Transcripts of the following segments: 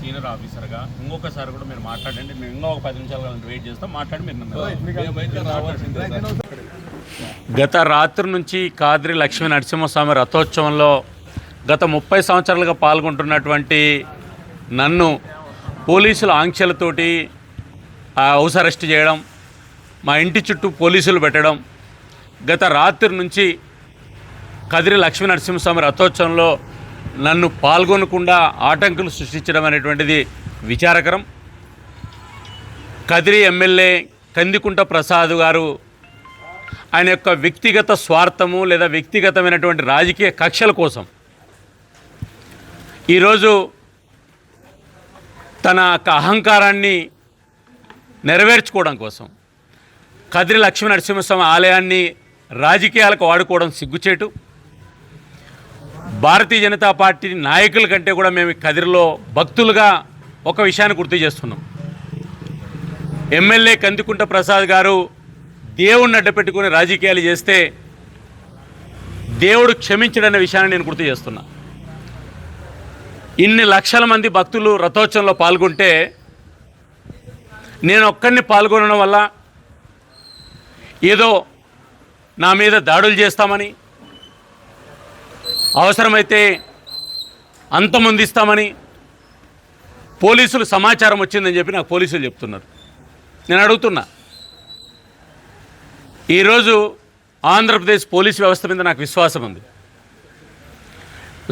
Senior ఆఫీసర్గా ఇంకొకసారి కూడా మీరు మాట్లాడండి. మేము ఇంకా ఒక 10 నిమిషాలు వెయిట్ చేస్తాం. మాట్లాడి మీరు గత రాత్రి నుంచి కాద్రి లక్ష్మీ నరసింహస్వామి రథోత్సవంలో గత 30 సంవత్సరాలుగా పాల్గొంటున్నటువంటి నన్ను పోలీసుల ఆంక్షలతోటి హౌస్ అరెస్ట్ చేయడం, మా ఇంటి చుట్టూ పోలీసులు పెట్టడం, గత రాత్రి నుంచి కదిరి లక్ష్మీ నరసింహస్వామి రథోత్సవంలో నన్ను పాల్గొనకుండా ఆటంకులు సృష్టించడం అనేటువంటిది విచారకరం. కదిరి ఎమ్మెల్యే కందికుంట ప్రసాద్ గారు ఆయన యొక్క వ్యక్తిగత స్వార్థము లేదా వ్యక్తిగతమైనటువంటి రాజకీయ కక్షల కోసం ఈరోజు తన యొక్క అహంకారాన్ని నెరవేర్చుకోవడం కోసం కదిరి లక్ష్మీ నరసింహస్వామి ఆలయాన్ని రాజకీయాలకు వాడుకోవడం సిగ్గుచేటు. భారతీయ జనతా పార్టీ నాయకుల కంటే కూడా మేము కదిరిలో భక్తులుగా ఒక విషయాన్ని గుర్తు చేస్తున్నాం. ఎమ్మెల్యే కందికుంట ప్రసాద్ గారు దేవుణ్ణి అడ్డపెట్టుకుని రాజకీయాలు చేస్తే దేవుడు క్షమించడనే విషయాన్ని నేను గుర్తు చేస్తున్నా. ఇన్ని లక్షల మంది భక్తులు రథోత్సవంలో పాల్గొంటే నేను ఒక్కడిని పాల్గొనడం వల్ల ఏదో నా మీద దాడులు చేస్తామని, అవసరమైతే అంతమొందిస్తామని పోలీసులు సమాచారం వచ్చిందని చెప్పి నాకు పోలీసులు చెప్తున్నారు. నేను అడుగుతున్నా, ఈరోజు ఆంధ్రప్రదేశ్ పోలీసు వ్యవస్థ మీద నాకు విశ్వాసం ఉంది.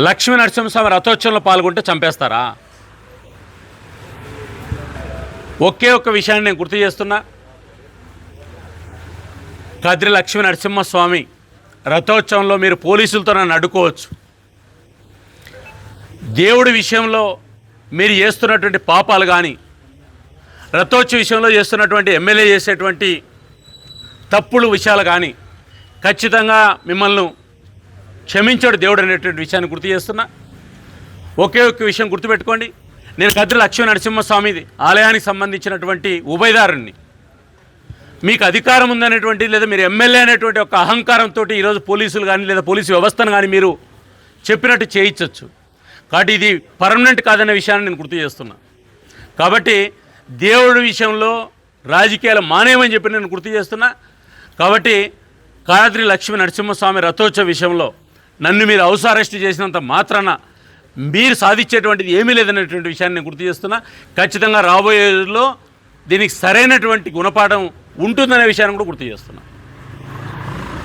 లక్ష్మీ నరసింహస్వామి రథోత్సవంలో పాల్గొంటే చంపేస్తారా? ఒకే ఒక్క విషయాన్ని నేను గుర్తు చేస్తున్నా. కదిరి లక్ష్మీ నరసింహస్వామి రథోత్సవంలో మీరు పోలీసులతో నన్ను అడ్డుకోవచ్చు. దేవుడి విషయంలో మీరు చేస్తున్నటువంటి పాపాలు కానీ, రథోత్సవ విషయంలో చేస్తున్నటువంటి ఎమ్మెల్యే చేసేటువంటి తప్పుడు విషయాలు కానీ ఖచ్చితంగా మిమ్మల్ని క్షమించాడు దేవుడు అనేటువంటి విషయాన్ని గుర్తు చేస్తున్నా. ఒకే ఒక్క విషయం గుర్తుపెట్టుకోండి, నేను కదిరి లక్ష్మీ నరసింహస్వామి ఆలయానికి సంబంధించినటువంటి ఉభయదారుణ్ణి. మీకు అధికారం ఉందనేటువంటి లేదా మీరు ఎమ్మెల్యే అనేటువంటి ఒక అహంకారంతో ఈరోజు పోలీసులు కానీ లేదా పోలీసు వ్యవస్థను కానీ మీరు చెప్పినట్టు చేయించవచ్చు. కాబట్టి ఇది పర్మనెంట్ కాదనే విషయాన్ని నేను గుర్తు చేస్తున్నా. కాబట్టి దేవుడి విషయంలో రాజకీయాలు మానేయమని చెప్పి నేను గుర్తు చేస్తున్నా. కాబట్టి కాద్రి లక్ష్మీ నరసింహస్వామి రథోత్సవ విషయంలో నన్ను మీరు హౌస్ అరెస్ట్ చేసినంత మాత్రాన మీరు సాధించేటువంటిది ఏమీ లేదనేటువంటి విషయాన్ని నేను గుర్తు చేస్తున్నా. ఖచ్చితంగా రాబోయే రోజుల్లో దీనికి సరైనటువంటి గుణపాఠం ఉంటుందనే విషయాన్ని కూడా గుర్తు చేస్తున్నా.